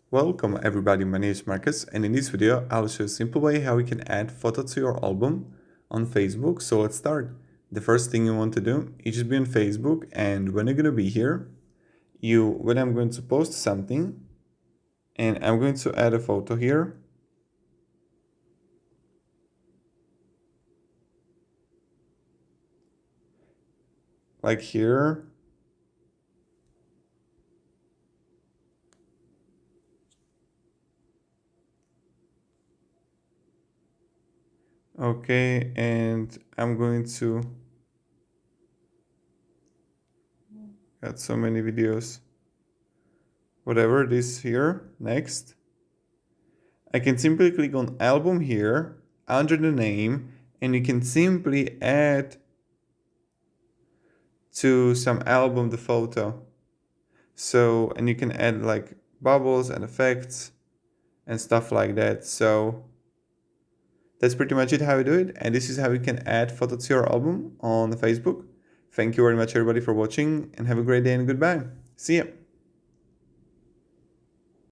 Welcome everybody, my name is Marcus, and in this video I'll show you a simple way how you can add photo to your album on Facebook. So let's start. The first thing you want to do is just be on Facebook, and when you're going to be here, when I'm going to post something and I'm going to add a photo here. Like here. Okay, and I'm going to add so many videos. Whatever, this here, next. I can simply click on album here under the name, and you can simply add to some album the photo. So, and you can add like bubbles and effects and stuff like that. So that's pretty much it how you do it. And this is how you can add photo to your album on Facebook. Thank you very much everybody for watching, and have a great day and goodbye. See ya.